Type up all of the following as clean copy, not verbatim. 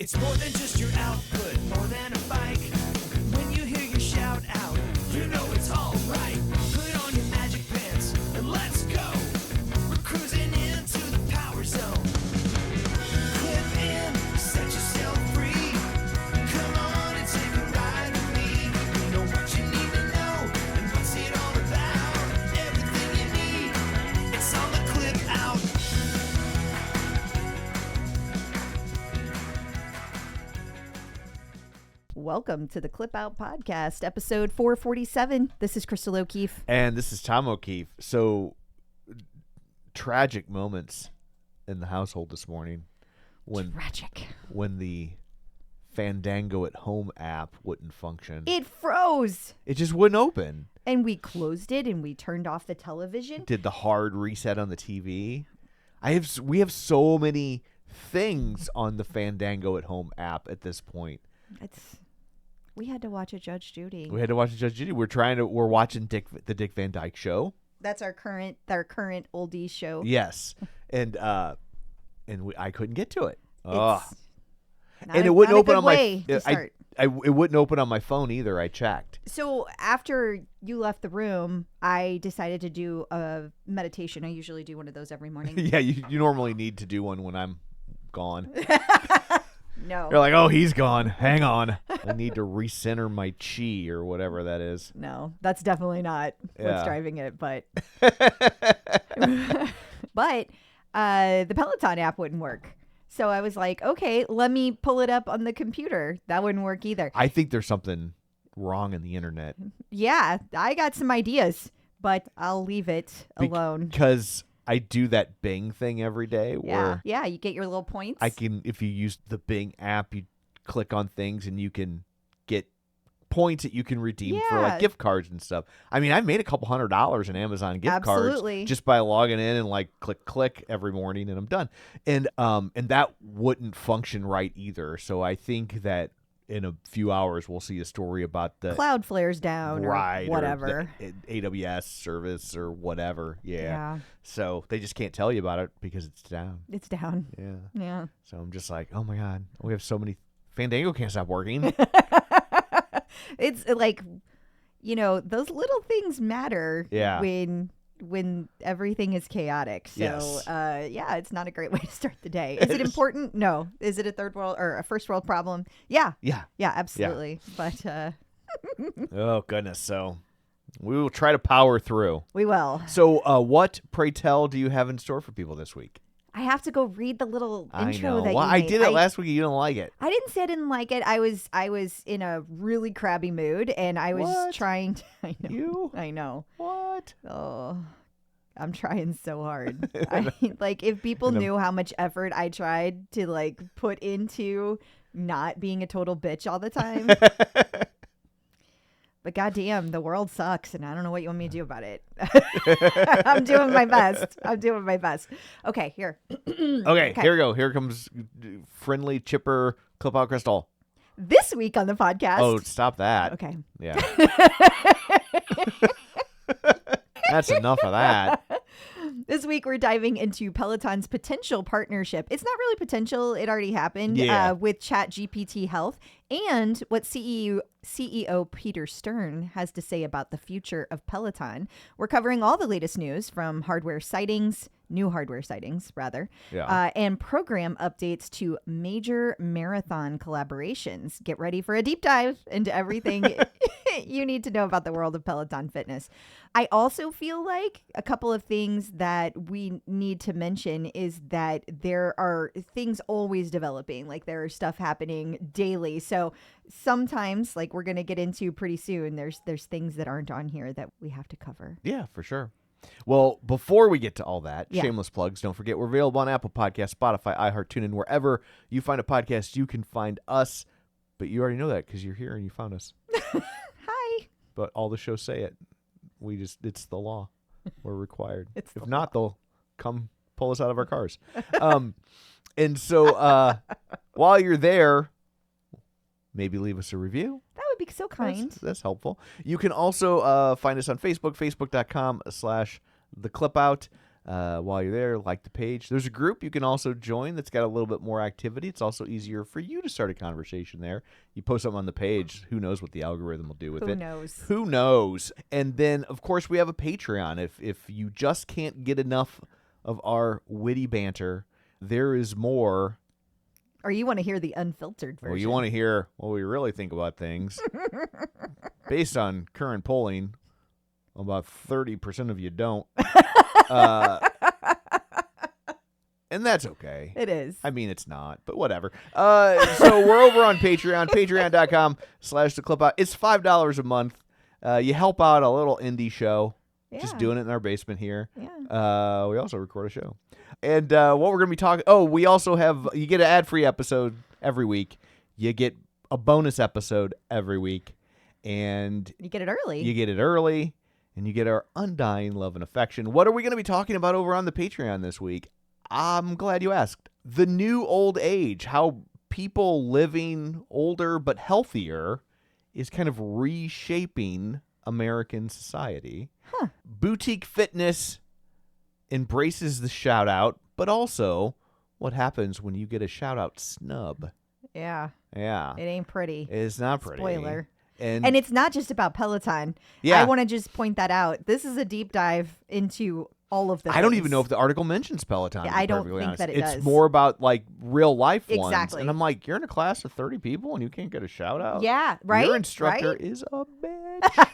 It's more than just your output, more than a bike. When you hear your shout out, you know it's all right. Put on your magic pants and let's go. We're cruising into the power zone. Clip in, set yourself free. Come on and take a ride with me. You know what you need to know and what's it all about. Everything you need, it's on the Clip Out. Welcome to the Clip Out Podcast, episode 447. This is Crystal O'Keefe. And this is Tom O'Keefe. So, tragic moments in the household this morning when the Fandango at Home app wouldn't function. It froze. It just wouldn't open. And we closed it and we turned off the television. Did the hard reset on the TV. We have so many things on the Fandango at Home app at this point. We had to watch a Judge Judy. We're watching the Dick Van Dyke Show. That's our current oldies show. Yes. And I couldn't get to it. It wouldn't open on my it wouldn't open on my phone either. I checked. So after you left the room, I decided to do a meditation. I usually do one of those every morning. Yeah, you normally need to do one when I'm gone. No. You're like, oh, he's gone. Hang on. I need to recenter my chi or whatever that is. No, that's definitely not what's driving it. But but the Peloton app wouldn't work. So I was like, okay, let me pull it up on the computer. That wouldn't work either. I think there's something wrong in the internet. Yeah, I got some ideas, but I'll leave it alone. Because I do that Bing thing every day where yeah, you get your little points. if you use the Bing app, you click on things and you can get points that you can redeem for like gift cards and stuff. I mean, I've made a couple $100 in Amazon gift cards just by logging in and like click every morning and I'm done. And that wouldn't function right either. So I think that in a few hours, we'll see a story about the Cloudflare's down or whatever. Or the AWS service or whatever. Yeah. So they just can't tell you about it because it's down. It's down. Yeah. So I'm just like, oh my God, we have so many. Fandango can't stop working. It's like, those little things matter when everything is chaotic. So, yes. it's not a great way to start the day. Is it important? No. Is it a third world or a first world problem? Yeah. Yeah, absolutely. Yeah. But, oh, goodness. So we will try to power through. We will. So what, pray tell, do you have in store for people this week? I have to go read the little intro that you I did it last week. You didn't like it. I didn't say I didn't like it. I was in a really crabby mood, and I was trying to. I know. What? Oh, I'm trying so hard. If people knew how much effort I tried to put into not being a total bitch all the time. But goddamn, the world sucks, and I don't know what you want me to do about it. I'm doing my best. Okay, here. Okay, here we go. Here comes friendly, chipper, Clip Out Crystal. This week on the podcast. Oh, stop that. Okay. Yeah. That's enough of that. This week, we're diving into Peloton's potential partnership. It's not really potential. It already happened with ChatGPT Health and what CEO Peter Stern has to say about the future of Peloton. We're covering all the latest news from new hardware sightings, and program updates to major marathon collaborations. Get ready for a deep dive into everything you need to know about the world of Peloton fitness. I also feel like a couple of things that we need to mention is that there are things always developing. Like there are stuff happening daily. So sometimes, like we're going to get into pretty soon, there's things that aren't on here that we have to cover. Yeah, for sure. Well, before we get to all that, shameless plugs, don't forget we're available on Apple Podcasts, Spotify, iHeart, TuneIn, wherever you find a podcast, you can find us. But you already know that because you're here and you found us. Hi. But all the shows say it. It's the law. We're required. If not, they'll come pull us out of our cars. And so while you're there, maybe leave us a review. That would be so kind. That's helpful. You can also find us on Facebook, facebook.com/theclipout. While you're there, like the page. There's a group you can also join that's got a little bit more activity. It's also easier for you to start a conversation there. You post something on the page, who knows what the algorithm will do with it. Who knows? And then, of course, we have a Patreon. If you just can't get enough of our witty banter, there is more. Or you want to hear the unfiltered version. Or you want to hear what we really think about things. Based on current polling, about 30% of you don't. And that's okay. It is. I mean, it's not, but whatever. So we're over on Patreon, patreon.com/theclipout. It's $5 a month. You help out a little indie show. Yeah. Just doing it in our basement here. Yeah. We also record a show. And what we're going to be talking... we also have... You get an ad-free episode every week. You get a bonus episode every week. And... You get it early. And you get our undying love and affection. What are we going to be talking about over on the Patreon this week? I'm glad you asked. The new old age. How people living older but healthier is kind of reshaping American society. Huh. Boutique fitness embraces the shout out, but also what happens when you get a shout out snub. Yeah. Yeah. It ain't pretty. It's not pretty. Spoiler. And it's not just about Peloton. Yeah. I want to just point that out. This is a deep dive into all of the I don't even know if the article mentions Peloton. Yeah, I don't think honest. that it does. It's more about like real life ones. Exactly. And I'm like, you're in a class of 30 people and you can't get a shout out? Yeah, right? Your instructor right? is a bitch.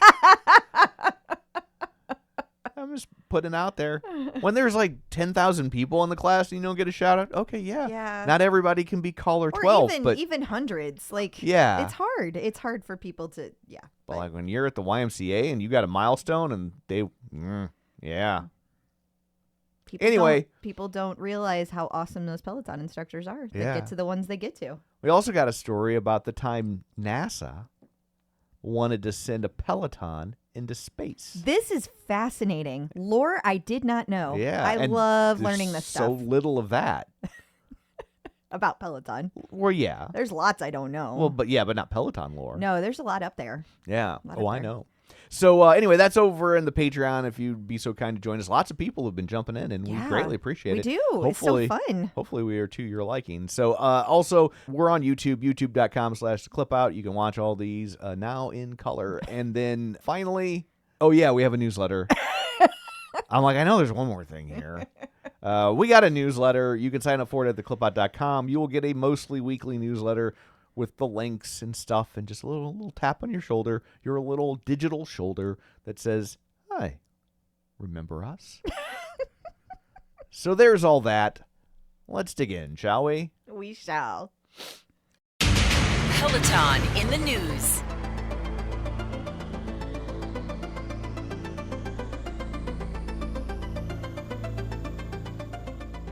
I'm just putting it out there. When there's like 10,000 people in the class and you don't get a shout out, okay, yeah. Not everybody can be caller 12. Or but even hundreds. Like, yeah. It's hard. It's hard for people to, yeah. But like when you're at the YMCA and you got a milestone and they, yeah. People don't realize how awesome those Peloton instructors are that get to the ones they get to. We also got a story about the time NASA wanted to send a Peloton into space. This is fascinating. Lore I did not know. Yeah. I love learning this stuff. So little of that. About Peloton. Well, yeah. There's lots I don't know. Well, but not Peloton lore. No, there's a lot up there. Yeah. I know. So anyway, that's over in the Patreon. If you'd be so kind to join us. Lots of people have been jumping in, and we greatly appreciate it. We do. Hopefully, it's so fun. Hopefully we are to your liking. So also, we're on YouTube, youtube.com/theclipout. You can watch all these now in color. And then finally, we have a newsletter. I'm like, I know there's one more thing here. We got a newsletter. You can sign up for it at theclipout.com. You will get a mostly weekly newsletter with the links and stuff and just a little tap on your shoulder, your little digital shoulder that says, hi, remember us? So there's all that. Let's dig in, shall we? We shall. Peloton in the news.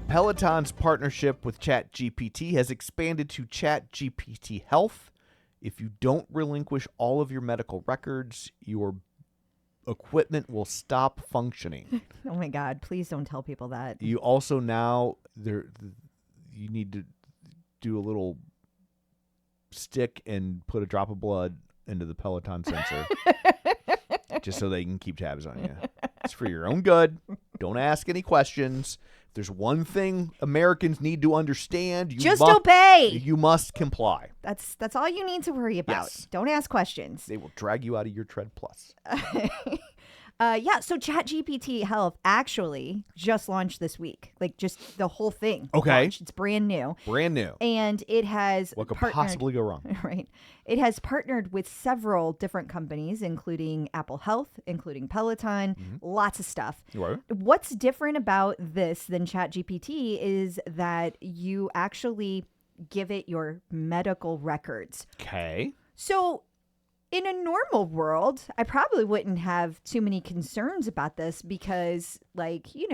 Peloton's partnership with ChatGPT has expanded to ChatGPT Health. If you don't relinquish all of your medical records, your equipment will stop functioning. Oh my God, please don't tell people that. You also now, you need to do a little stick and put a drop of blood into the Peloton sensor just so they can keep tabs on you. It's for your own good. Don't ask any questions. If there's one thing Americans need to understand, obey. You must comply. That's all you need to worry about. Yes. Don't ask questions. They will drag you out of your Tread Plus. So ChatGPT Health actually just launched this week. Like just the whole thing. Okay. Launched. It's brand new. Brand new. And it has What could possibly go wrong? Right. It has partnered with several different companies, including Apple Health, including Peloton, lots of stuff. Right. What's different about this than ChatGPT is that you actually give it your medical records. Okay. So in a normal world, I probably wouldn't have too many concerns about this because, like, you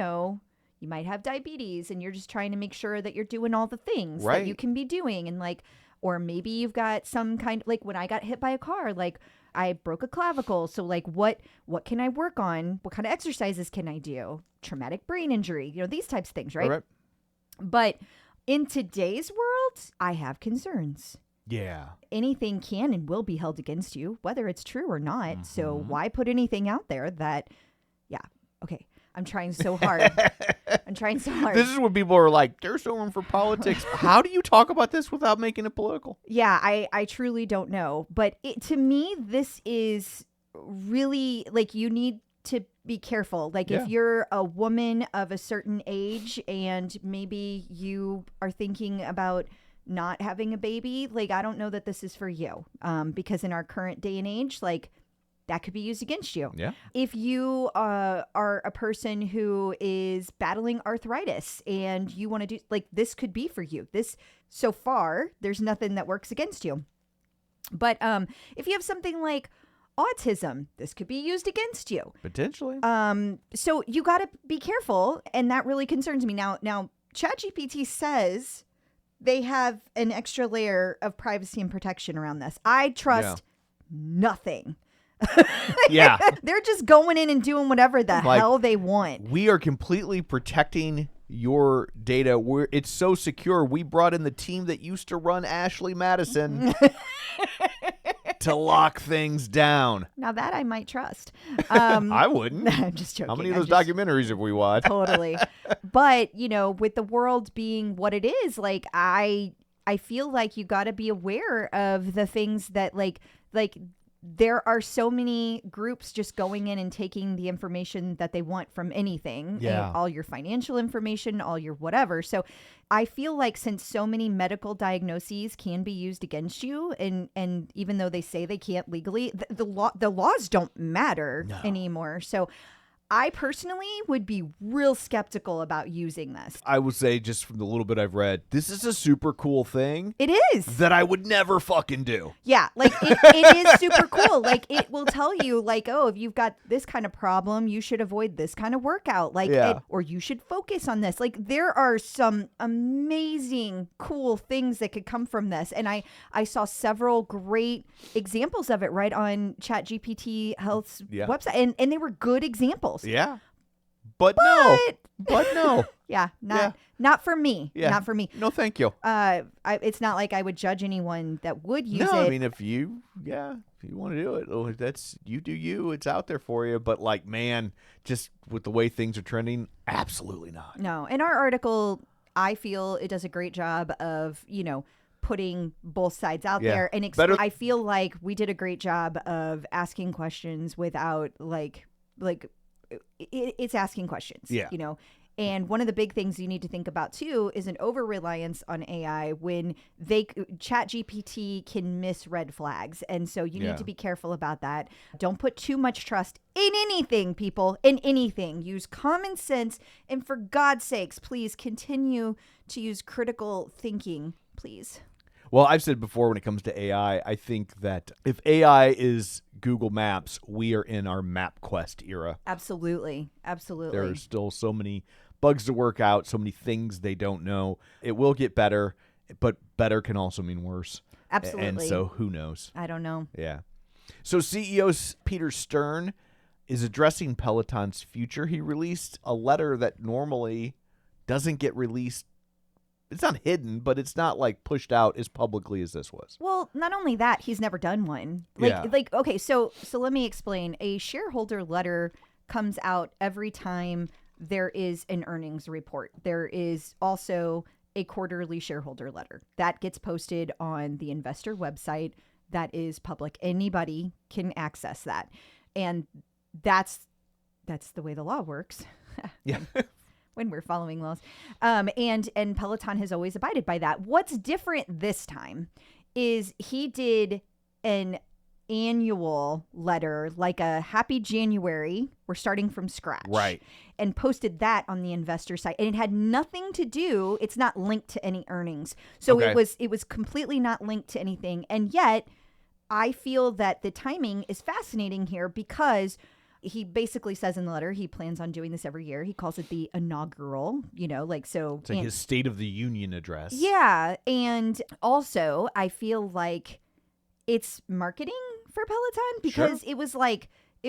might have diabetes and you're just trying to make sure that you're doing all the things that you can be doing. And like, or maybe you've got some kind, like when I got hit by a car, like I broke a clavicle. So like, what can I work on? What kind of exercises can I do? Traumatic brain injury, these types of things, right? Right. But in today's world, I have concerns. Yeah. Anything can and will be held against you, whether it's true or not. So why put anything out there that, okay. I'm trying so hard. This is when people are like, there's no room for politics. How do you talk about this without making it political? Yeah, I truly don't know. But to me, this is really like you need to be careful. Like if you're a woman of a certain age and maybe you are thinking about not having a baby, like I don't know that this is for you. Because in our current day and age, like that could be used against you. Yeah. If you are a person who is battling arthritis and you want to do like this could be for you. This so far, there's nothing that works against you. But if you have something like autism, this could be used against you. Potentially. So you got to be careful. And that really concerns me. Now, ChatGPT says they have an extra layer of privacy and protection around this. I trust nothing. Yeah. They're just going in and doing whatever the hell they want. We are completely protecting your data. It's so secure. We brought in the team that used to run Ashley Madison to lock things down. Now that I might trust. I wouldn't. I'm just joking. How many of those documentaries have we watched? Totally. But, with the world being what it is, like I feel like you got to be aware of the things that like there are so many groups just going in and taking the information that they want from anything. Yeah. All your financial information, all your whatever. So I feel like since so many medical diagnoses can be used against you, and even though they say they can't legally, the laws don't matter anymore. So I personally would be real skeptical about using this. I would say, just from the little bit I've read, this is a super cool thing. It is. That I would never fucking do. Yeah, like it is super cool. Like it will tell you, like, oh, if you've got this kind of problem, you should avoid this kind of workout. Like, or you should focus on this. Like there are some amazing, cool things that could come from this. And I saw several great examples of it right on ChatGPT Health's website. And they were good examples. Yeah. But no. Yeah, not for me. Yeah. Not for me. No, thank you. It's not like I would judge anyone that would use it. No, I mean, if you want to do it, that's you do you. It's out there for you. But like, man, just with the way things are trending, absolutely not. No. In our article, I feel it does a great job of, putting both sides out there. And I feel like we did a great job of asking questions without like it's asking questions, And one of the big things you need to think about too is an over-reliance on AI when ChatGPT can miss red flags. And so you need to be careful about that. Don't put too much trust in anything, people, in anything. Use common sense. And for God's sakes, please continue to use critical thinking, please. Well, I've said before when it comes to AI, I think that if AI is Google Maps, we are in our MapQuest era. Absolutely. There are still so many bugs to work out, so many things they don't know. It will get better, but better can also mean worse. Absolutely. And so who knows? I don't know. Yeah. So CEO Peter Stern is addressing Peloton's future. He released a letter that normally doesn't get released. It's not hidden, but it's not like pushed out as publicly as this was. Well, not only that, he's never done one. Okay, so let me explain. A shareholder letter comes out every time there is an earnings report. There is also a quarterly shareholder letter that gets posted on the investor website that is public. Anybody can access that. And that's the way the law works. Yeah. When we're following laws. And Peloton has always abided by that. What's different this time is he did an annual letter, like a happy January, we're starting from scratch. Right. And posted that on the investor site. And it had nothing to do, it's not linked to any earnings. So it was completely not linked to anything. And yet I feel that the timing is fascinating here because he basically says in the letter he plans on doing this every year. He calls it the inaugural, so. It's like his State of the Union address. Yeah. And also, I feel like it's marketing for Peloton because it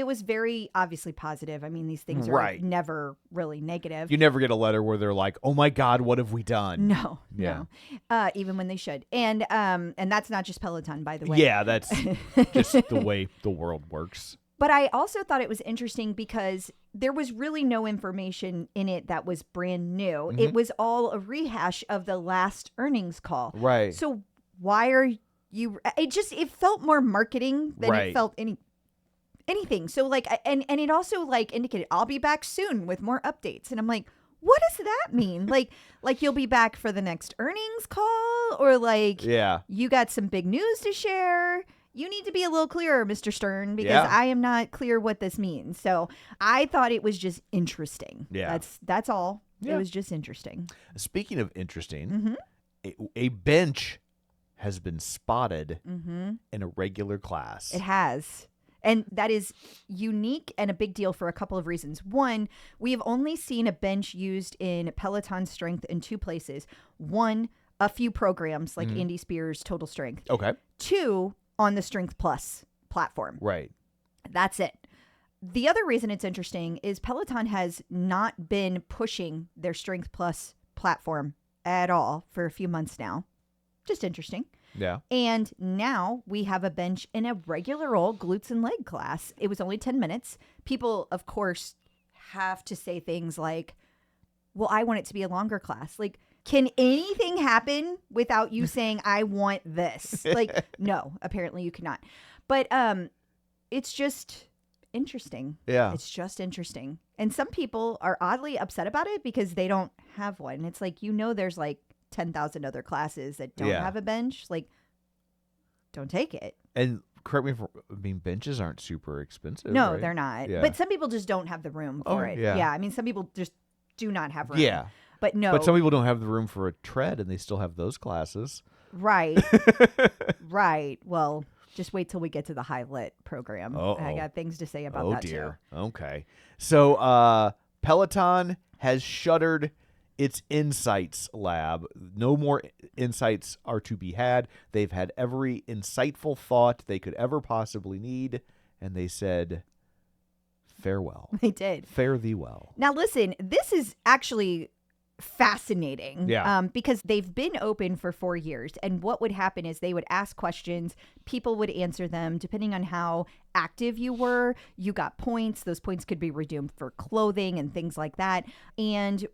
was very obviously positive. I mean, these things are never really negative. You never get a letter where they're like, oh my God, what have we done? No. Yeah. No. Even when they should. And that's not just Peloton, by the way. Yeah, that's just the way the world works. But I also thought it was interesting because there was really no information in it that was brand new. It was all a rehash of the last earnings call. Right. So why are you? It felt more marketing than it felt anything. So like, and it also like indicated I'll be back soon with more updates, and I'm like, what does that mean? like you'll be back for the next earnings call, or like you got some big news to share? You need to be a little clearer, Mr. Stern, because I am not clear what this means. So I thought it was just interesting. Yeah. That's all. Yeah. It was just interesting. Speaking of interesting, a bench has been spotted in a regular class. It has. And that is unique and a big deal for a couple of reasons. One, we have only seen a bench used in Peloton Strength in 2 places. One, a few programs like Andy Spears' Total Strength. Okay. 2, on the Strength Plus platform. Right. That's it. The other reason it's interesting is Peloton has not been pushing their Strength Plus platform at all for a few months now. Just interesting. Yeah. And now we have a bench in a regular old glutes and leg class. It was only 10 minutes. People, of course, have to say things like, well, I want it to be a longer class. Like, can anything happen without you saying, I want this? Like, no, apparently you cannot. But it's just interesting. Yeah. It's just interesting. And some people are oddly upset about it because they don't have one. It's like, there's like 10,000 other classes that don't have a bench. Like, don't take it. And correct me if benches aren't super expensive. No, right? they're not. Yeah. But some people just don't have the room for it. Yeah. I mean, some people just do not have room. Yeah. But no. But some people don't have the room for a tread, and they still have those classes. Right. Right. Well, just wait till we get to the high lit program. I got things to say about that dear. too. Okay. So Peloton has shuttered its Insights lab. No more insights are to be had. They've had every insightful thought they could ever possibly need, and they said, farewell. They did. Fare thee well. Now, listen, this is actually fascinating. Yeah. Because they've been open for 4 years. And what would happen is they would ask questions. People would answer them. Depending on how active you were, you got points. Those points could be redeemed for clothing and things like that. And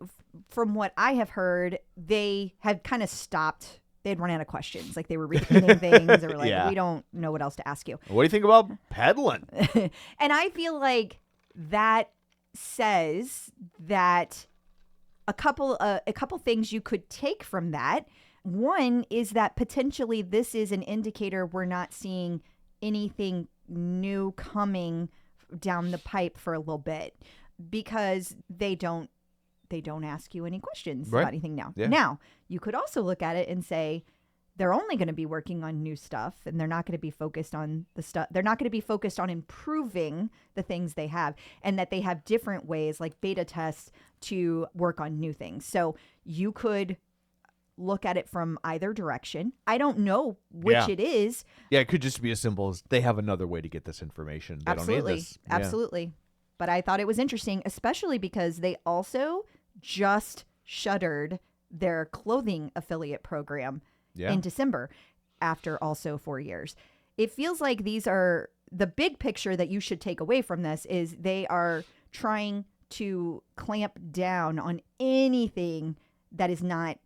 from what I have heard, they had kind of stopped. They had run out of questions. Like they were repeating things. They were like, we don't know what else to ask you. What do you think about pedaling? And I feel like that says that a couple things you could take from that. One is that potentially this is an indicator we're not seeing anything new coming down the pipe for a little bit, because they don't ask you any questions about anything now. Yeah. Now, you could also look at it and say they're only going to be working on new stuff, and they're not going to be focused on the stuff. They're not going to be focused on improving the things they have, and that they have different ways like beta tests to work on new things. So you could look at it from either direction. I don't know which it is. Yeah, it could just be as simple as they have another way to get this information. They don't need this. Yeah. Absolutely. But I thought it was interesting, especially because they also just shuttered their clothing affiliate program in December after also 4 years. It feels like these are the big picture that you should take away from this is they are trying to clamp down on anything that is not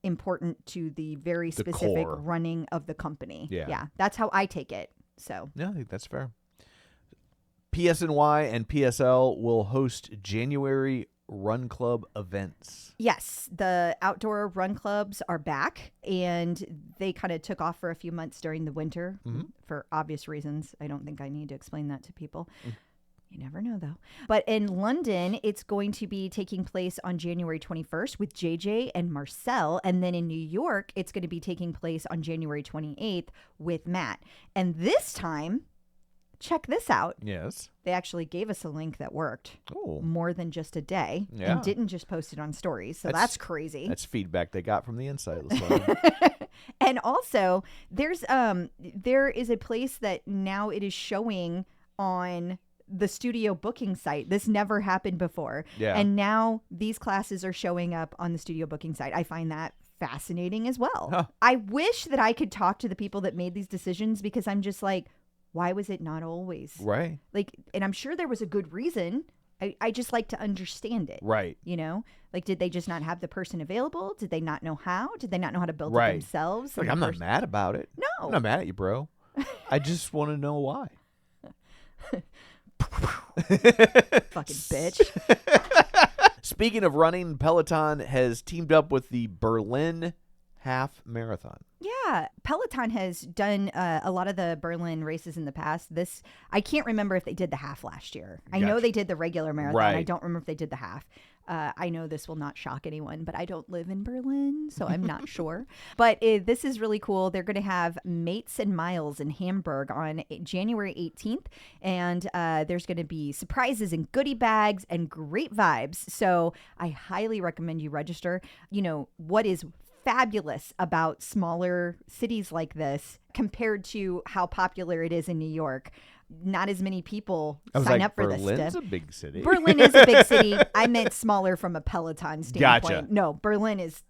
important to the very specific running of the company. Yeah. That's how I take it. So yeah, I think that's fair. PSNY and PSL will host January run club events. Yes, the outdoor run clubs are back, and they kind of took off for a few months during the winter for obvious reasons. I don't think I need to explain that to people. You never know, though. But in London, it's going to be taking place on January 21st with JJ and Marcel. And then in New York, it's going to be taking place on January 28th with Matt. And this time, check this out. Yes. They actually gave us a link that worked more than just a day and didn't just post it on stories. So that's crazy. That's feedback they got from the inside. And also, there is a place that now it is showing on the studio booking site. This never happened before. Yeah. And now these classes are showing up on the studio booking site. I find that fascinating as well. I wish that I could talk to the people that made these decisions, because I'm just like, Why was it not always? Right. Like, and I'm sure there was a good reason. I just like to understand it. Right. You know, like, did they just not have the person available? Did they not know how? Did they not know how to build it Right. themselves? Like, I'm not mad about it. No. I'm not mad at you, bro. I just want to know why. Fucking bitch. Speaking of running, Peloton has teamed up with the Berlin Half Marathon. Yeah, Peloton has done a lot of the Berlin races in the past. I can't remember if they did the half last year. I know they did the regular marathon. Right. I don't remember if they did the half. I know this will not shock anyone, but I don't live in Berlin, so I'm not sure. But this is really cool. They're going to have Mates and Miles in Hamburg on January 18th, and there's going to be surprises and goodie bags and great vibes. So I highly recommend you register. You know, what is fabulous about smaller cities like this compared to how popular it is in New York? Not as many people sign up for this stuff. Berlin's a big city. Berlin is a big city. I meant smaller from a Peloton standpoint. Gotcha. No, Berlin is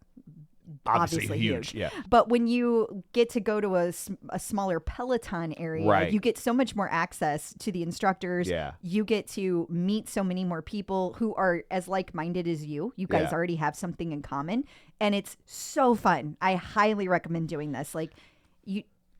obviously huge. Yeah. But when you get to go to a smaller Peloton area, Right. you get so much more access to the instructors. Yeah. You get to meet so many more people who are as like-minded as you. You guys Yeah. already have something in common. And it's so fun. I highly recommend doing this. Like,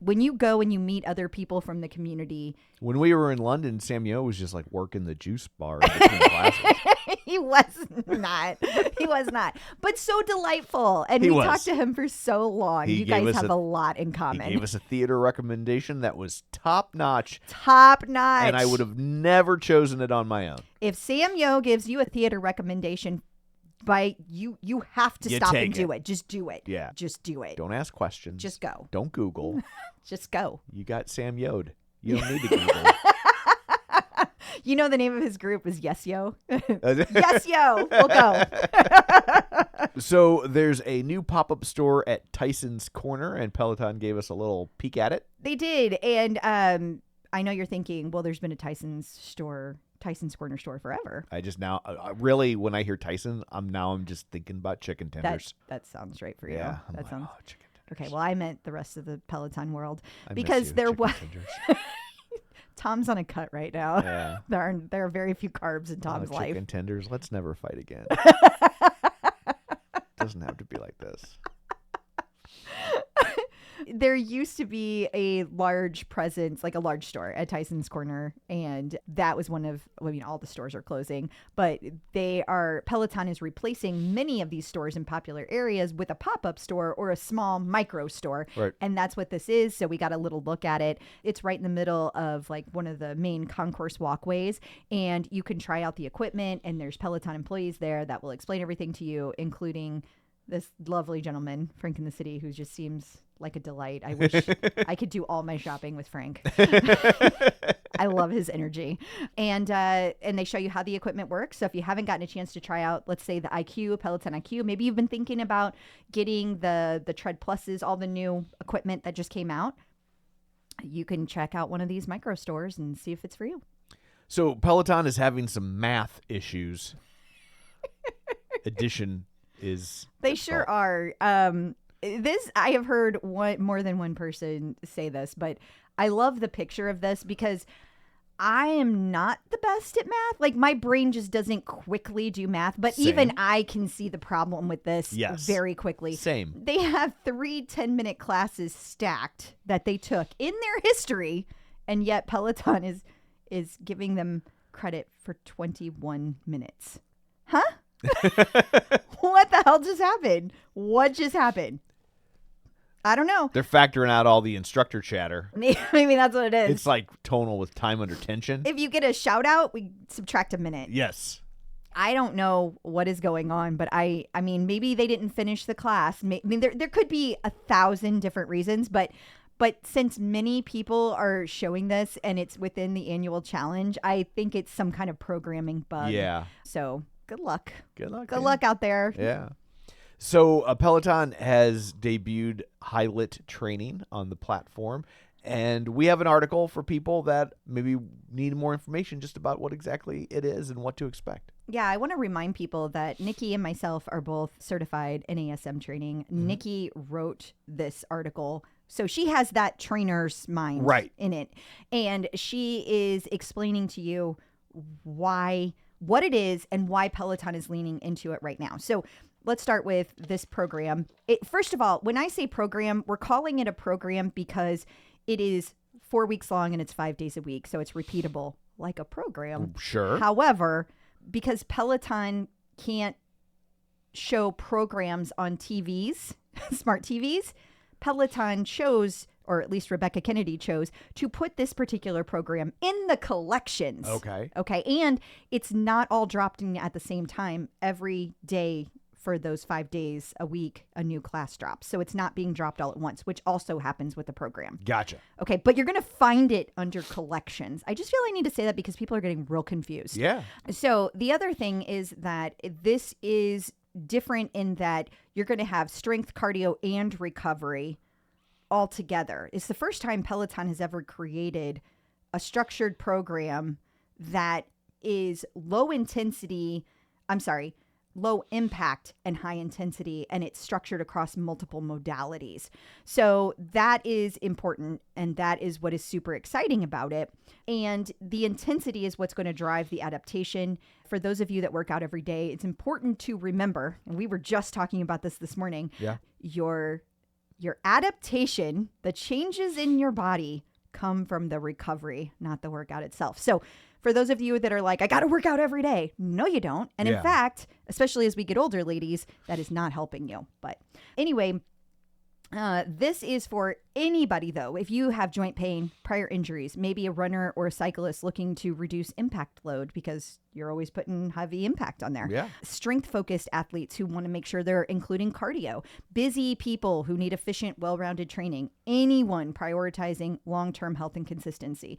when you go and you meet other people from the community. When we were in London, Samuel was just like working the juice bar in between classes. He was not. He was not. But so delightful. And He we was. talked to him for so long. He You gave guys us have a lot in He common. gave us a theater recommendation that was top notch, Top notch. and I would have never chosen it on my own. If Sam Yo gives you a theater recommendation, you have to You stop take and do it. Just do it. Yeah. Just do it. Don't ask questions. Just go. Don't Google. Just go. You got Sam Yode. You don't need to Google. You know the name of his group is Yes Yo? Yes Yo. We'll go. So there's a new pop-up store at Tysons Corner, and Peloton gave us a little peek at it. They did. And I know you're thinking, well, there's been a Tysons Corner store forever. I just now, really, when I hear Tyson, I'm just thinking about chicken tenders. That sounds right for you. Yeah. I'm That like, sounds oh, chicken tenders. okay. Well, I meant the rest of the Peloton world I miss because you, there chicken was tenders. Tom's on a cut right now. Yeah. There are very few carbs in Tom's life. Chicken tenders. Let's never fight again. Doesn't have to be like this. There used to be a large presence, like a large store at Tysons Corner, and that was all the stores are closing, but Peloton is replacing many of these stores in popular areas with a pop-up store or a small micro store. Right. And that's what this is. So we got a little look at it. It's right in the middle of like one of the main concourse walkways, and you can try out the equipment, and there's Peloton employees there that will explain everything to you, including this lovely gentleman, Frank in the City, who just seems like a delight. I wish I could do all my shopping with Frank. I love his energy. And they show you how the equipment works. So if you haven't gotten a chance to try out, let's say the Peloton IQ, maybe you've been thinking about getting the Tread Pluses, all the new equipment that just came out, you can check out one of these micro stores and see if it's for you. So Peloton is having some math issues. Addition is... They sure are. This, I have heard more than one person say this, but I love the picture of this because I am not the best at math. Like, my brain just doesn't quickly do math, but Same. even I can see the problem with this Yes. very quickly. Same. They have 3 10-minute classes stacked that they took in their history, and yet Peloton is giving them credit for 21 minutes. Huh? What the hell just happened? What just happened? I don't know. They're factoring out all the instructor chatter. Maybe that's what it is. It's like tonal with time under tension. If you get a shout out, we subtract a minute. Yes. I don't know what is going on, but I mean, maybe they didn't finish the class. I mean, there could be 1,000 different reasons, but since many people are showing this and it's within the annual challenge, I think it's some kind of programming bug. Yeah. So good luck. Good luck. Good man. luck out there. Yeah. So Peloton has debuted Highlit training on the platform, and we have an article for people that maybe need more information just about what exactly it is and what to expect. Yeah, I want to remind people that Nikki and myself are both certified NASM training. Nikki wrote this article So she has that trainer's mind in it. And she is explaining to you what it is and why Peloton is leaning into it right now. So let's start with this program. First of all, when I say program, we're calling it a program because it is 4 weeks long and it's 5 days a week. So it's repeatable like a program. Sure. However, because Peloton can't show programs on TVs, smart TVs, Peloton chose, or at least Rebecca Kennedy chose, to put this particular program in the collections. Okay. Okay. And it's not all dropped in at the same time every day. For those 5 days a week, a new class drops. So it's not being dropped all at once, which also happens with the program. Gotcha. Okay, but you're going to find it under collections. I just feel I need to say that because people are getting real confused. Yeah. So the other thing is that this is different in that you're going to have strength, cardio, and recovery all together. It's the first time Peloton has ever created a structured program that is low impact and high intensity, and it's structured across multiple modalities. So that is important, and that is what is super exciting about it. And the intensity is what's going to drive the adaptation. For those of you that work out every day, it's important to remember, and we were just talking about this morning, your adaptation, the changes in your body come from the recovery, not the workout itself. So for those of you that are like, I got to work out every day. No, you don't. And in fact, especially as we get older, ladies, that is not helping you. But anyway, this is for anybody, though. If you have joint pain, prior injuries, maybe a runner or a cyclist looking to reduce impact load because you're always putting heavy impact on there. Yeah. Strength-focused athletes who want to make sure they're including cardio. Busy people who need efficient, well-rounded training. Anyone prioritizing long-term health and consistency.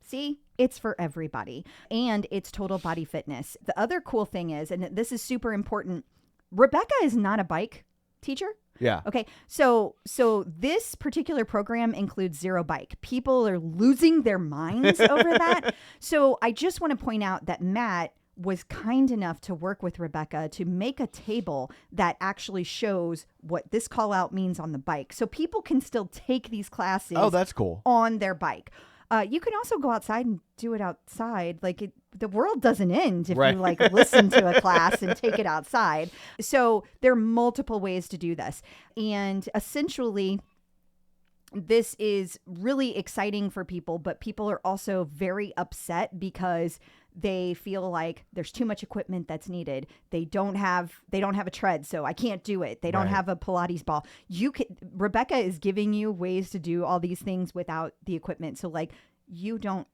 See, it's for everybody, and it's total body fitness. The other cool thing is, and this is super important, Rebecca is not a bike teacher. Yeah. Okay. So this particular program includes zero bike. People are losing their minds over that. So I just want to point out that Matt was kind enough to work with Rebecca to make a table that actually shows what this call out means on the bike. So people can still take these classes. Oh, that's cool. On their bike. You can also go outside and do it outside. Like the world doesn't end if you like listen to a class and take it outside. So there are multiple ways to do this. And essentially, this is really exciting for people, but people are also very upset because they feel like there's too much equipment that's needed. They don't have a tread, so I can't do it. They don't have a Pilates ball. Rebecca is giving you ways to do all these things without the equipment. So like don't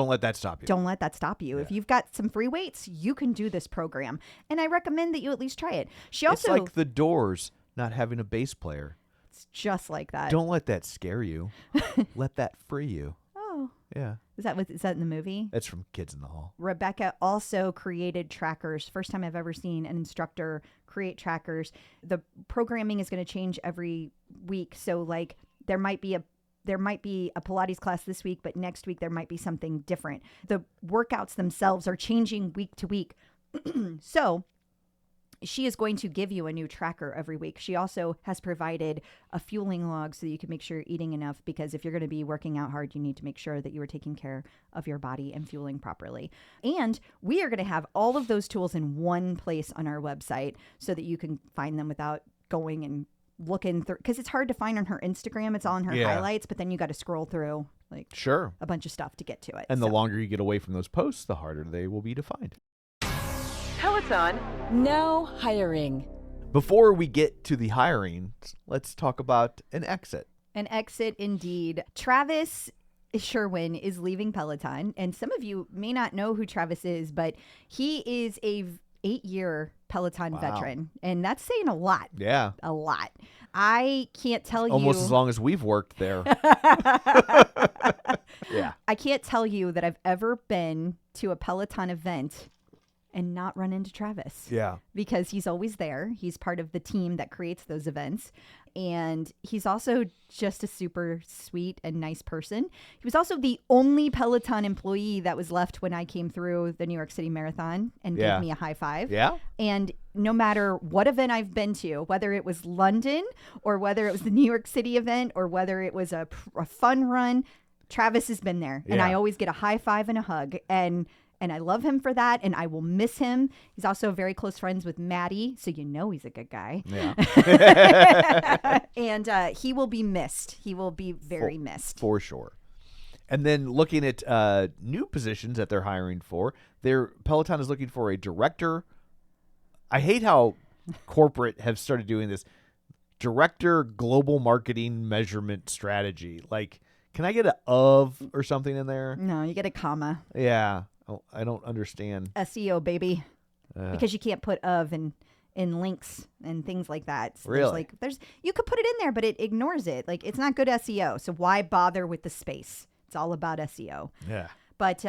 let that stop you. Don't let that stop you. Yeah. If you've got some free weights, you can do this program. And I recommend that you at least try it. It's like the Doors not having a bass player. It's just like that. Don't let that scare you. Let that free you. Oh. Yeah. Is that in the movie? It's from Kids in the Hall. Rebecca also created trackers. First time I've ever seen an instructor create trackers. The programming is going to change every week. So like there might be a Pilates class this week, but next week there might be something different. The workouts themselves are changing week to week. So she is going to give you a new tracker every week. She also has provided a fueling log so that you can make sure you're eating enough, because if you're going to be working out hard, you need to make sure that you are taking care of your body and fueling properly. And we are going to have all of those tools in one place on our website so that you can find them without going and looking through, because it's hard to find on her Instagram. It's all in her highlights, but then you got to scroll through like a bunch of stuff to get to it. And the longer you get away from those posts, the harder they will be to find. Peloton now hiring. Before we get to the hiring, let's talk about an exit. An exit indeed. Travis Sherwin is leaving Peloton, and some of you may not know who Travis is, but he is a 8-year Peloton veteran, and that's saying a lot. Yeah. A lot. I can't tell you. Almost as long as we've worked there. Yeah. I can't tell you that I've ever been to a Peloton event and not run into Travis. Yeah. Because he's always there. He's part of the team that creates those events. And he's also just a super sweet and nice person. He was also the only Peloton employee that was left when I came through the New York City Marathon and gave me a high five. Yeah. And no matter what event I've been to, whether it was London or whether it was the New York City event or whether it was a fun run, Travis has been there. And I always get a high five and a hug. And I love him for that, and I will miss him. He's also very close friends with Maddie, so you know he's a good guy. Yeah. And he will be missed. He will be very missed. For sure. And then looking at new positions that they're hiring for, Peloton is looking for a director. I hate how corporate have started doing this. Director Global Marketing Measurement Strategy. Like, can I get a of or something in there? No, you get a comma. Yeah. Oh, I don't understand. SEO, baby. Because you can't put of in links and things like that. So really? You could put it in there, but it ignores it. Like, it's not good SEO. So why bother with the space? It's all about SEO. Yeah. But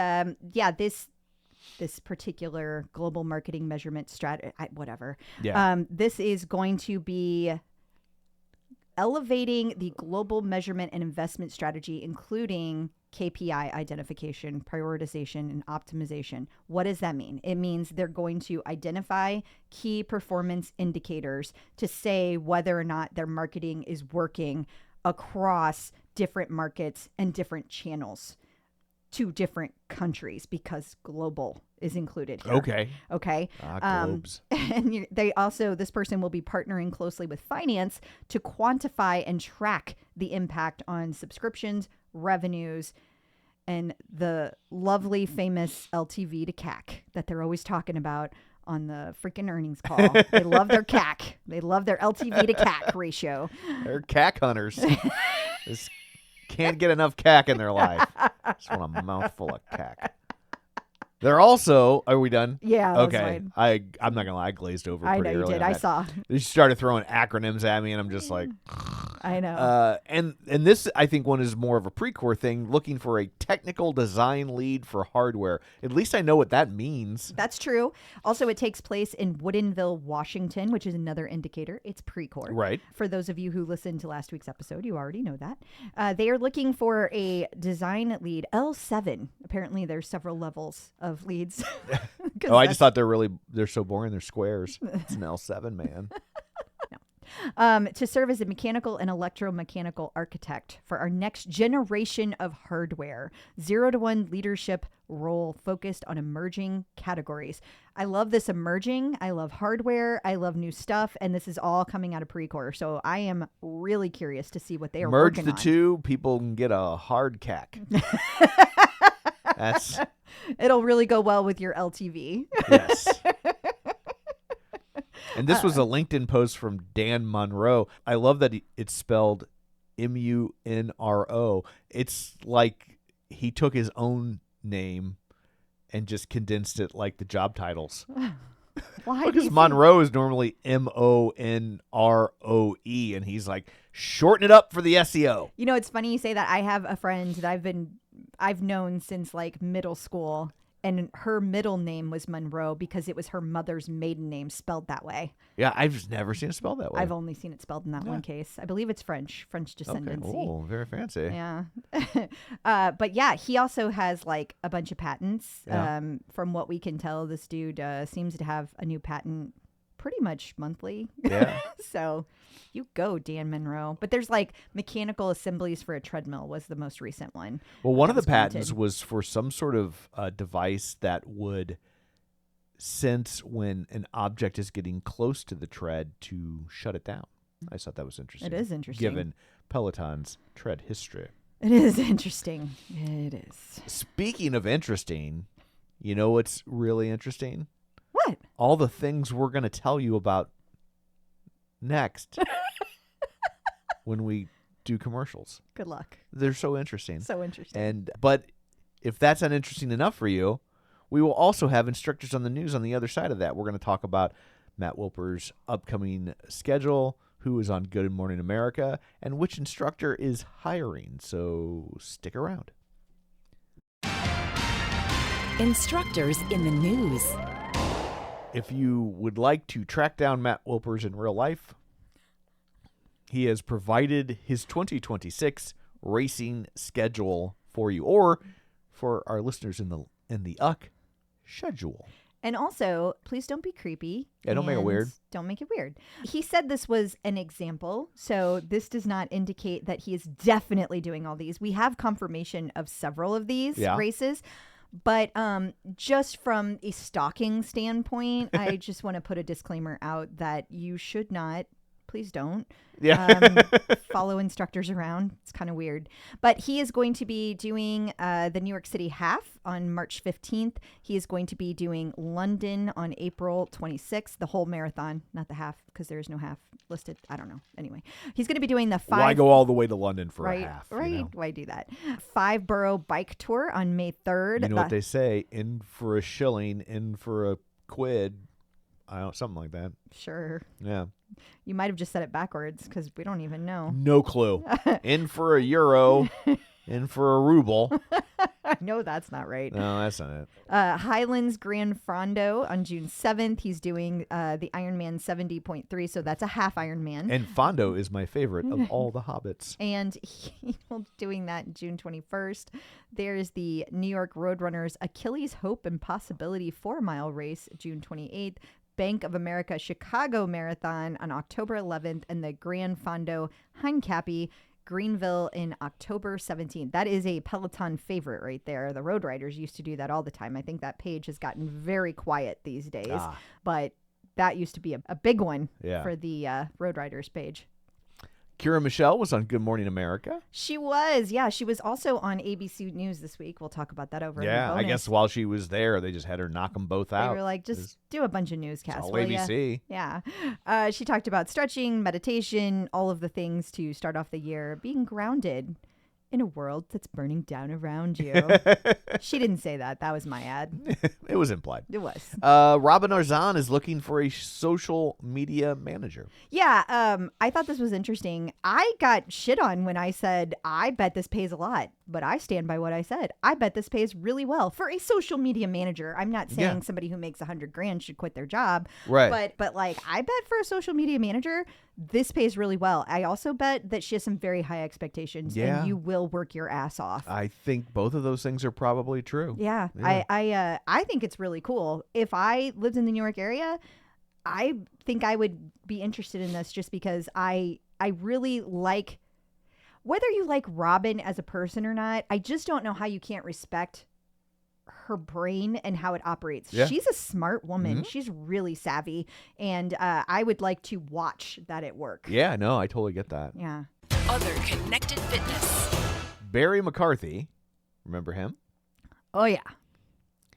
this particular global marketing measurement strategy, whatever. Yeah. This is going to be elevating the global measurement and investment strategy, including KPI identification, prioritization, and optimization. What does that mean? It means they're going to identify key performance indicators to say whether or not their marketing is working across different markets and different channels to different countries, because global is included here. Okay. Globes. And this person will be partnering closely with finance to quantify and track the impact on subscriptions, revenues, and the lovely famous LTV to CAC that they're always talking about on the freaking earnings call. They love their CAC. They love their LTV to CAC ratio. They're CAC hunters. Just can't get enough CAC in their life. Just want a mouthful of CAC. They're also, are we done? Yeah. Okay. I'm not going to lie. I glazed over pretty early. I know you did. I saw. They started throwing acronyms at me, and I'm just like... I know. And this, I think, one is more of a pre-core thing, looking for a technical design lead for hardware. At least I know what that means. That's true. Also, it takes place in Woodinville, Washington, which is another indicator. It's pre-core. Right. For those of you who listened to last week's episode, you already know that. They are looking for a design lead, L7. Apparently, there's several levels of leads. I just thought they're so boring. They're squares. It's an L7, man. To serve as a mechanical and electromechanical architect for our next generation of hardware. 0 to 1 leadership role focused on emerging categories. I love this emerging. I love hardware. I love new stuff. And this is all coming out of Precore. So I am really curious to see what they are working on. Merge the two, people can get a hard CAC. It'll really go well with your LTV. Yes. And this was a LinkedIn post from Dan Monroe. I love that it's spelled Munro. It's like he took his own name and just condensed it like the job titles. Why? Because Monroe is normally Monroe, and he's like, shorten it up for the SEO. You know, it's funny you say that. I have a friend that I've known since like middle school. And her middle name was Monroe because it was her mother's maiden name spelled that way. Yeah, I've just never seen it spelled that way. I've only seen it spelled in that one case. I believe it's French descendancy. Okay. Oh, very fancy. Yeah. But yeah, he also has like a bunch of patents. Yeah. From what we can tell, this dude seems to have a new patent pretty much monthly. Yeah. So you go, Dan Monroe. But there's like mechanical assemblies for a treadmill was the most recent one. Well, one of the patents was for some sort of device that would sense when an object is getting close to the tread to shut it down. I thought that was interesting. It is interesting. Given Peloton's tread history. It is interesting. It is. Speaking of interesting, you know what's really interesting? What? All the things we're going to tell you about next when we do commercials. Good luck. They're so interesting. So interesting. But if that's not interesting enough for you, we will also have instructors on the news on the other side of that. We're going to talk about Matt Wilper's upcoming schedule, who is on Good Morning America, and which instructor is hiring. So stick around. Instructors in the news. If you would like to track down Matt Wilpers in real life, he has provided his 2026 racing schedule for you, or for our listeners in the UCK, schedule. And also, please don't be creepy. Yeah, don't make it weird. Don't make it weird. He said this was an example, so this does not indicate that he is definitely doing all these. We have confirmation of several of these races, but just from a stalking standpoint, I just want to put a disclaimer out that you should not, please don't, follow instructors around. It's kind of weird. But he is going to be doing the New York City half on March 15th. He is going to be doing London on April 26th, the whole marathon, not the half, because there is no half listed. I don't know. Anyway, he's going to be doing the 5. Why go all the way to London for a half? Right. You know? Why do that? 5-borough bike tour on May 3rd. You know what they say? In for a shilling, in for a quid. Something like that. Sure. Yeah. You might have just said it backwards because we don't even know. No clue. In for a euro, in for a ruble. I know that's not right. No, that's not it. Highlands Grand Fondo on June 7th. He's doing the Ironman 70.3, so that's a half Ironman. And Fondo is my favorite of all the hobbits. And he's doing that June 21st. There's the New York Roadrunners Achilles Hope and Possibility 4-mile race, June 28th. Bank of America Chicago Marathon on October 11th, and the Grand Fondo Hincapie Greenville in October 17th. That is a Peloton favorite right there. The Road Riders used to do that all the time. I think that page has gotten very quiet these days, but that used to be a big one for the Road Riders page. Kira Michelle was on Good Morning America. She was. Yeah, she was also on ABC News this week. We'll talk about that over in the bonus. I guess while she was there, they just had her knock them both out. They were like, just do a bunch of newscasts. All ABC. Yeah. She talked about stretching, meditation, all of the things to start off the year, being grounded in a world that's burning down around you. She didn't say that. That was my ad. It was implied. It was. Robin Arzon is looking for a social media manager. Yeah, I thought this was interesting. I got shit on when I said, I bet this pays a lot, but I stand by what I said. I bet this pays really well for a social media manager. I'm not saying somebody who makes $100,000 should quit their job. Right. But like, I bet for a social media manager, this pays really well. I also bet that she has some very high expectations and you will work your ass off. I think both of those things are probably true. Yeah. I think it's really cool. If I lived in the New York area, I think I would be interested in this just because I really like, whether you like Robin as a person or not, I just don't know how you can't respect her brain and how it operates. Yeah. She's a smart woman. Mm-hmm. She's really savvy. And I would like to watch that at work. Yeah, no, I totally get that. Yeah. Other connected fitness. Barry McCarthy, remember him? Oh, yeah.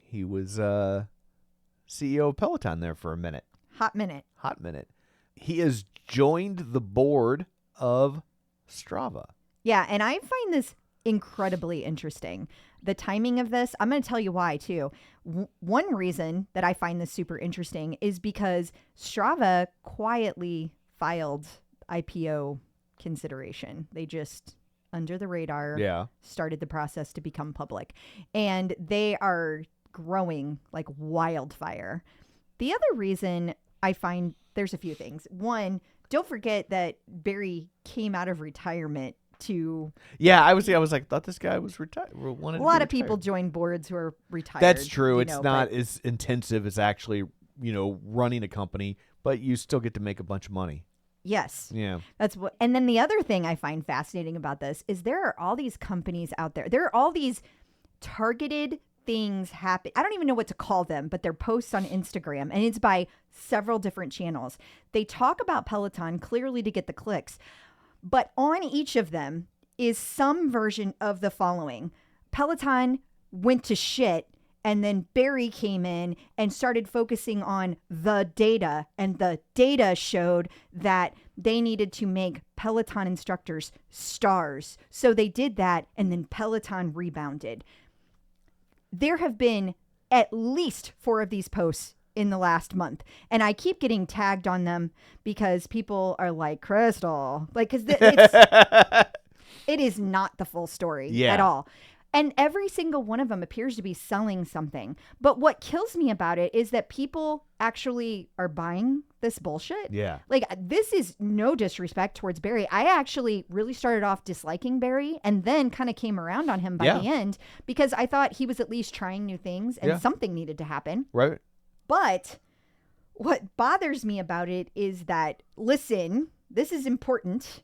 He was CEO of Peloton there for a minute. Hot minute. He has joined the board of Strava. Yeah, and I find this incredibly interesting. The timing of this, I'm going to tell you why, too. One reason that I find this super interesting is because Strava quietly filed IPO consideration. They just, under the radar, started the process to become public. And they are growing like wildfire. The other reason I find, there's a few things. One, don't forget that Barry came out of retirement to... Yeah, I was like, thought this guy was retired. A lot of people join boards who are retired. That's true. It's not as intensive as actually, running a company, but you still get to make a bunch of money. Yes. Yeah. That's what. And then the other thing I find fascinating about this is there are all these companies out there. There are all these targeted things happen. I don't even know what to call them, but they're posts on Instagram, and it's by several different channels. They talk about Peloton clearly to get the clicks, but on each of them is some version of the following. Peloton went to shit, and then Barry came in and started focusing on the data, and the data showed that they needed to make Peloton instructors stars. So they did that, and then Peloton rebounded. There have been at least 4 of these posts in the last month, and I keep getting tagged on them because people are like, Crystal, like, because it is not the full story at all. And every single one of them appears to be selling something. But what kills me about it is that people actually are buying this bullshit. Yeah. Like, this is no disrespect towards Barry. I actually really started off disliking Barry and then kind of came around on him by the end because I thought he was at least trying new things and something needed to happen. Right. But what bothers me about it is that, listen, this is important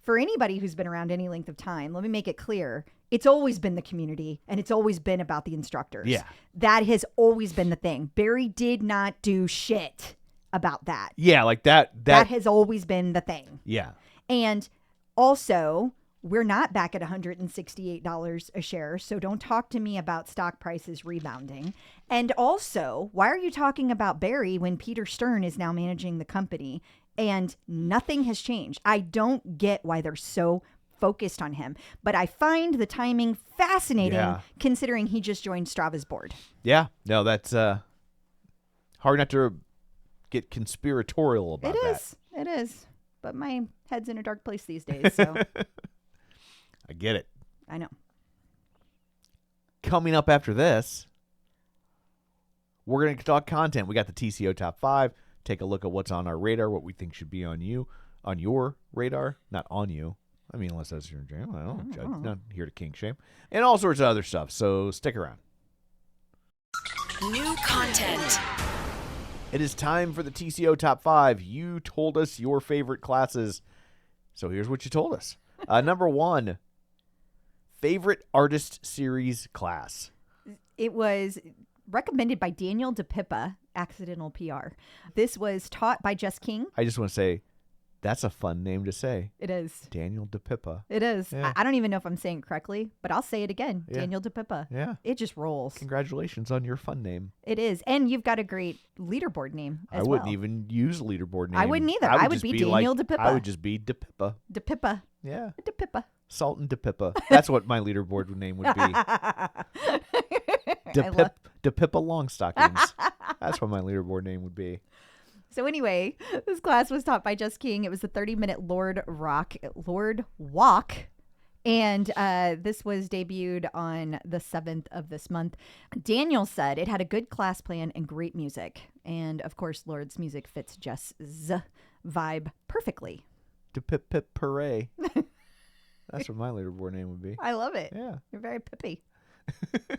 for anybody who's been around any length of time. Let me make it clear. It's always been the community, and it's always been about the instructors. Yeah. That has always been the thing. Barry did not do shit about that. Yeah, like that has always been the thing. Yeah. And also, we're not back at $168 a share, so don't talk to me about stock prices rebounding. And also, why are you talking about Barry when Peter Stern is now managing the company and nothing has changed? I don't get why they're so focused on him, but I find the timing fascinating considering he just joined Strava's board. Yeah, no, that's hard not to get conspiratorial about that. It is. But my head's in a dark place these days, so. I get it. I know. Coming up after this, we're going to talk content. We got the TCO Top 5. Take a look at what's on our radar, what we think should be on your radar. Not on you. I mean, unless that's your jam. I don't judge. Not here to kink shame. And all sorts of other stuff. So stick around. New content. It is time for the TCO Top 5. You told us your favorite classes. So here's what you told us. Number 1, favorite artist series class. It was recommended by Daniel DePippa, Accidental PR. This was taught by Jess King. I just want to say, that's a fun name to say. It is. Daniel DePippa. It is. Yeah. I don't even know if I'm saying it correctly, but I'll say it again. Yeah. Daniel DePippa. Yeah. It just rolls. Congratulations on your fun name. It is. And you've got a great leaderboard name as I wouldn't well. even use leaderboard name. I wouldn't either. I would just be Daniel DePippa. I would just be DePippa. DePippa. Yeah. DePippa. Sultan DePippa. That's what my leaderboard name would be. DePippa Longstockings. That's what my leaderboard name would be. So anyway, this class was taught by Jess King. It was the 30-minute Lord Walk. And this was debuted on the 7th of this month. Daniel said it had a good class plan and great music. And of course, Lord's music fits Jess's vibe perfectly. DePip Parade. That's what my leaderboard name would be. I love it. Yeah. You're very pippy.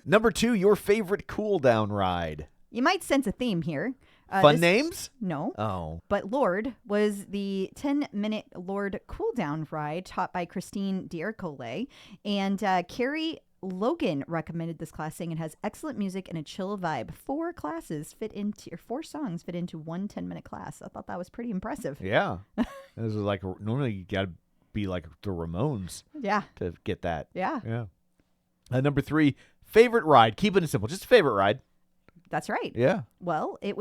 Number 2, your favorite cool down ride. You might sense a theme here. Fun names? No. Oh. But Lord was the 10-minute Lord cool down ride taught by Christine Diercole. And Carrie Logan recommended this class, saying it has excellent music and a chill vibe. 4 songs fit into one 10-minute class. I thought that was pretty impressive. Yeah. This is like, normally you got to be like the Ramones. Yeah. To get that. Yeah. Yeah. Number 3, favorite ride. Keeping it simple. Just a favorite ride. That's right. Yeah. Well, it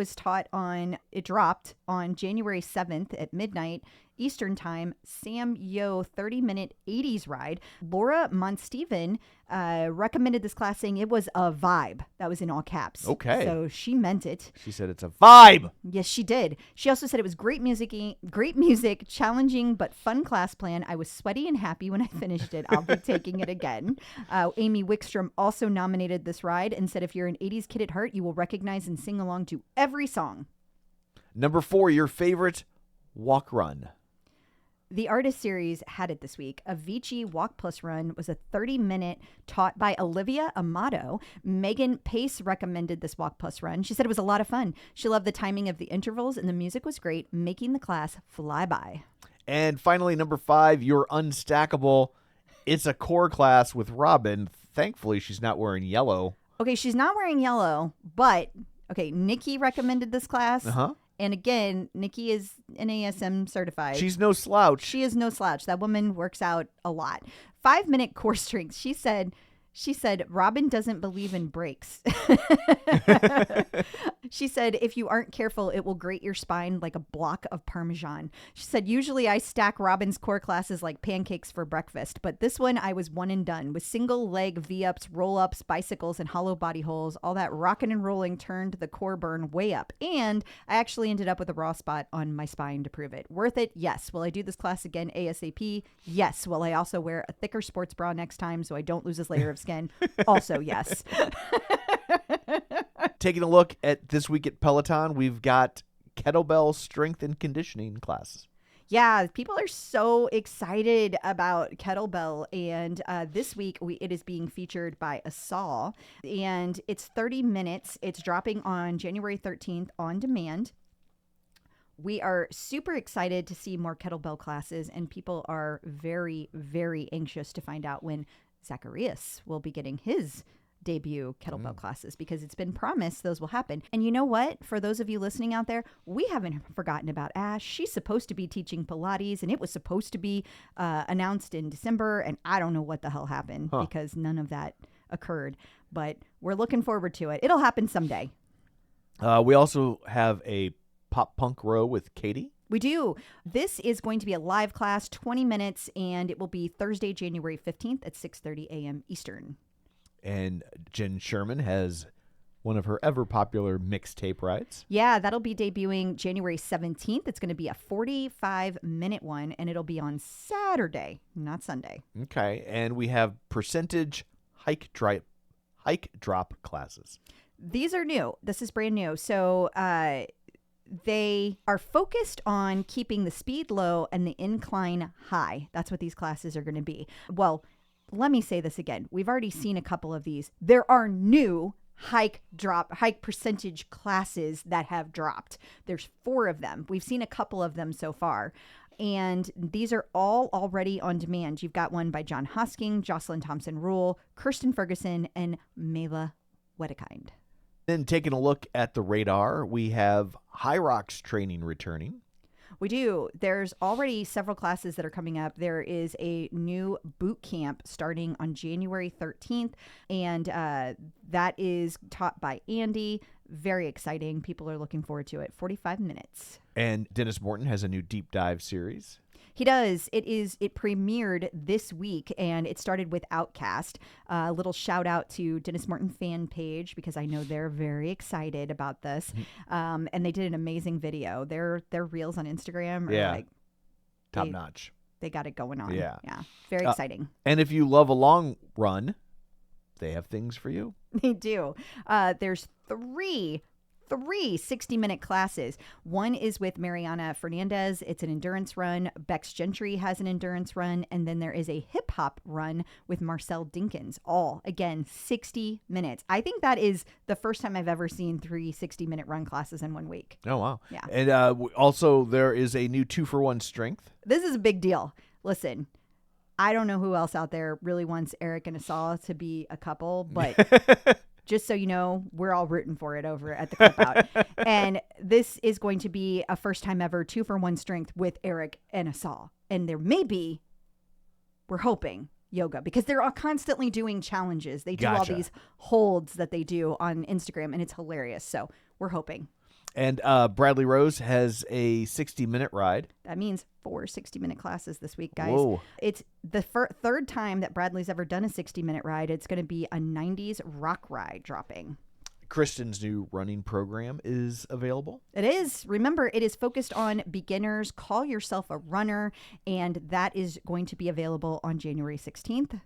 dropped on January 7th at midnight Eastern Time. Sam Yo 30-minute 80s ride. Laura Monsteven recommended this class, saying it was a vibe. That was in all caps. Okay. So she meant it. She said it's a vibe. Yes, she did. She also said it was great music, challenging but fun class plan. I was sweaty and happy when I finished it. I'll be taking it again. Amy Wickstrom also nominated this ride and said if you're an 80s kid at heart, you will recognize and sing along to every song. Number 4, your favorite walk run. The artist series had it this week. Avicii Walk Plus Run was a 30-minute taught by Olivia Amato. Megan Pace recommended this Walk Plus Run. She said it was a lot of fun. She loved the timing of the intervals and the music was great, making the class fly by. And finally, number 5, your unstackable. It's a core class with Robin. Thankfully, she's not wearing yellow. Okay, she's not wearing yellow, but okay, Nikki recommended this class. Uh-huh. And again, Nikki is NASM certified. She's no slouch. She is no slouch. That woman works out a lot. 5-minute core strength. She said Robin doesn't believe in breaks. She said, if you aren't careful, it will grate your spine like a block of Parmesan. She said, usually I stack Robin's core classes like pancakes for breakfast, but this one I was one and done with single leg V-ups, roll-ups, bicycles, and hollow body holds. All that rocking and rolling turned the core burn way up. And I actually ended up with a raw spot on my spine to prove it. Worth it? Yes. Will I do this class again ASAP? Yes. Will I also wear a thicker sports bra next time so I don't lose this layer of skin? Also, yes. Taking a look at this week at Peloton, we've got kettlebell strength and conditioning classes. Yeah, people are so excited about kettlebell, and this week it is being featured by Asal, and it's 30 minutes. It's dropping on January 13th on demand. We are super excited to see more kettlebell classes, and people are very, very anxious to find out when Zacharias will be getting his debut kettlebell classes, because it's been promised those will happen. And you know what? For those of you listening out there, we haven't forgotten about Ash. She's supposed to be teaching Pilates, and it was supposed to be announced in December, and I don't know what the hell happened because none of that occurred. But we're looking forward to it. It'll happen someday. We also have a pop punk row with Katie. We do. This is going to be a live class, 20 minutes, and it will be Thursday, January 15th at 6:30 a.m. Eastern. And Jen Sherman has one of her ever-popular mixtape rides. Yeah, that'll be debuting January 17th. It's going to be a 45-minute one, and it'll be on Saturday, not Sunday. Okay, and we have percentage hike drop classes. These are new. This is brand new. So they are focused on keeping the speed low and the incline high. That's what these classes are going to be. Well, let me say this again. We've already seen a couple of these. There are new hike percentage classes that have dropped. There's 4 of them. We've seen a couple of them so far. And these are all already on demand. You've got one by John Hosking, Jocelyn Thompson-Rule, Kirsten Ferguson, and Mela Wedekind. Then taking a look at the radar, we have High Rocks training returning. We do. There's already several classes that are coming up. There is a new boot camp starting on January 13th, and that is taught by Andy. Very exciting. People are looking forward to it. 45 minutes. And Dennis Morton has a new deep dive series. He does. It premiered this week, and it started with Outcast. A little shout out to Dennis Morton fan page, because I know they're very excited about this. And they did an amazing video. Their reels on Instagram are like top notch. They got it going on. Yeah. Very exciting. And if you love a long run, they have things for you. They do. There's three 60-minute classes. One is with Mariana Fernandez. It's an endurance run. Bex Gentry has an endurance run. And then there is a hip hop run with Marcel Dinkins. All, again, 60 minutes. I think that is the first time I've ever seen 3 60-minute run classes in 1 week. Oh, wow. Yeah. And also there is a new 2-for-1 strength. This is a big deal. Listen, I don't know who else out there really wants Eric and Asal to be a couple, but... Just so you know, we're all rooting for it over at the Clip Out. And this is going to be a first time ever 2-for-1 strength with Eric and Asal. And there may be, we're hoping, yoga, because they're all constantly doing challenges. They do all these holds that they do on Instagram, and it's hilarious. So we're hoping. And Bradley Rose has a 60-minute ride. That means 4 60-minute classes this week, guys. Whoa. It's the third time that Bradley's ever done a 60-minute ride. It's going to be a 90s rock ride dropping. Kristen's new running program is available. It is. Remember, it is focused on beginners. Call yourself a runner, and that is going to be available on January 16th.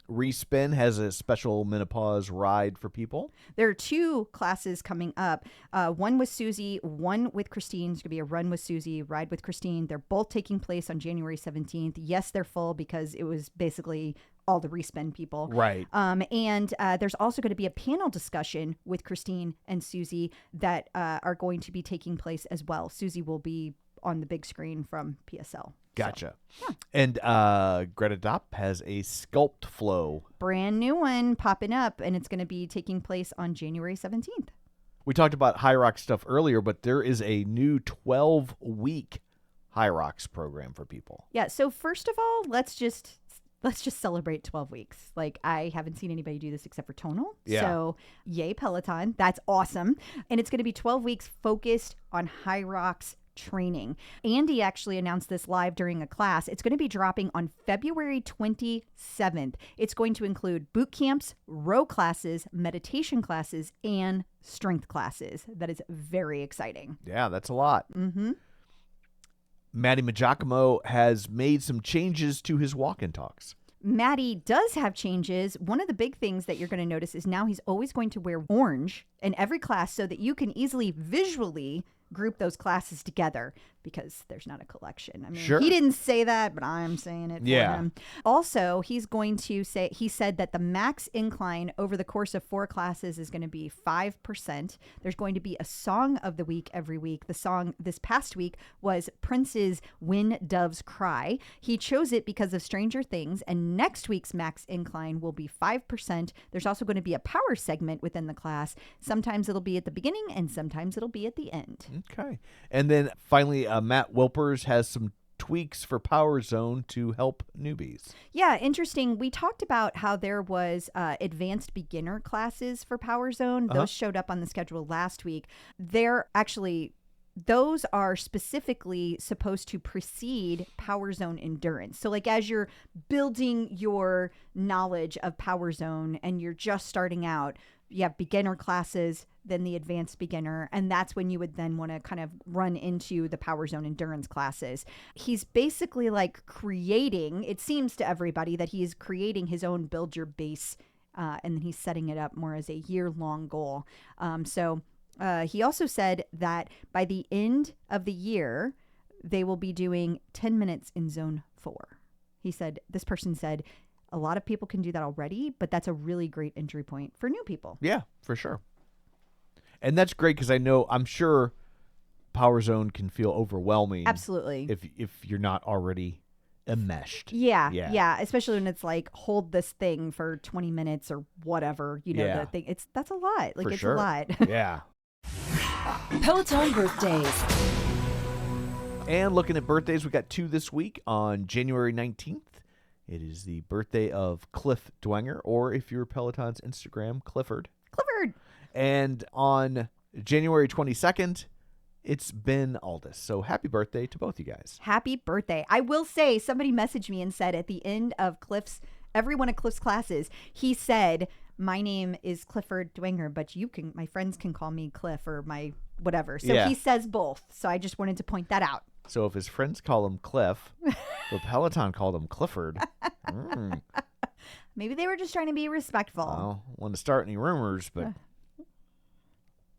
Respin has a special menopause ride for people. There are 2 classes coming up. One with Susie, one with Christine. It's going to be a run with Susie, ride with Christine. They're both taking place on January 17th. Yes, they're full because it was basically all the Respin people. Right. And there's also going to be a panel discussion with Christine and Susie that are going to be taking place as well. Susie will be on the big screen from PSL. Gotcha. So, yeah. And Greta Dopp has a Sculpt Flow. Brand new one popping up, and it's going to be taking place on January 17th. We talked about High Rocks stuff earlier, but there is a new 12-week High Rocks program for people. Yeah, so first of all, let's just celebrate 12 weeks. Like, I haven't seen anybody do this except for Tonal. Yeah. So yay, Peloton. That's awesome. And it's going to be 12 weeks focused on High Rocks training. Andy actually announced this live during a class. It's going to be dropping on February 27th. It's going to include boot camps, row classes, meditation classes, and strength classes. That is very exciting. Yeah, that's a lot. Mm-hmm. Matty Majacomo has made some changes to his walk-in talks. Maddie does have changes. One of the big things that you're going to notice is now he's always going to wear orange in every class so that you can easily visually group those classes together because there's not a collection. I mean, Sure. He didn't say that, but I'm saying it for Yeah. him. Also, he said that the max incline over the course of 4 classes is going to be 5%. There's going to be a song of the week every week. The song this past week was Prince's When Doves Cry. He chose it because of Stranger Things, and next week's max incline will be 5%. There's also going to be a power segment within the class. Sometimes it'll be at the beginning and sometimes it'll be at the end. Okay. And then finally, Matt Wilpers has some tweaks for Power Zone to help newbies. Yeah, interesting. We talked about how there was advanced beginner classes for Power Zone. Those showed up on the schedule last week. Those are specifically supposed to precede Power Zone Endurance. So like as you're building your knowledge of Power Zone and you're just starting out, you have beginner classes, then the advanced beginner, and that's when you would then want to kind of run into the Power Zone Endurance classes. He's basically like creating, it seems to everybody that he is creating his own build your base, and then he's setting it up more as a year-long goal. He also said that by the end of the year, they will be doing 10 minutes in zone 4. This person said, a lot of people can do that already, but that's a really great entry point for new people. Yeah, for sure. And that's great because I'm sure Power Zone can feel overwhelming. Absolutely. If you're not already enmeshed. Yeah. Especially when it's like, hold this thing for 20 minutes or whatever, the thing. That's a lot. Like, for it's sure. a lot. Yeah. Peloton birthdays. And looking at birthdays, we got 2 this week on January 19th. It is the birthday of Cliff Dwenger, or if you're Peloton's Instagram, Clifford. And on January 22nd, it's Ben Aldis. So happy birthday to both you guys. Happy birthday. I will say, somebody messaged me and said at the end of every one of Cliff's classes, he said, my name is Clifford Dwenger, but my friends can call me Cliff or my whatever. So he says both. So I just wanted to point that out. So if his friends call him Cliff, but Peloton called him Clifford. Maybe they were just trying to be respectful. Well, want to start any rumors, but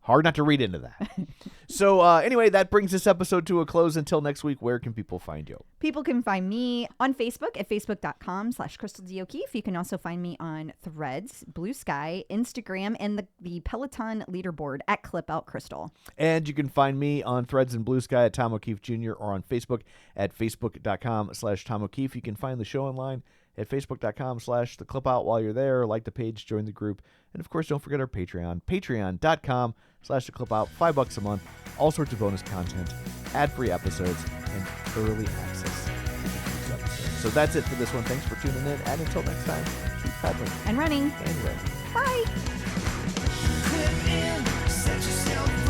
hard not to read into that. So anyway, that brings this episode to a close. Until next week, where can people find you? People can find me on Facebook at facebook.com/CrystalDO'Keefe. You can also find me on Threads, Blue Sky, Instagram, and the Peloton leaderboard at ClipOutCrystal. And you can find me on Threads and Blue Sky at Tom O'Keefe Jr. or on Facebook at facebook.com/Tom O'Keefe. You can find the show online at facebook.com/theclipout. While you're there, like the page, join the group. And of course, don't forget our Patreon, patreon.com/theclipout, $5 a month. All sorts of bonus content, ad-free episodes, and early access to these episodes. So that's it for this one. Thanks for tuning in. And until next time, keep pedaling And running. and running. Bye. Clip in, set yourself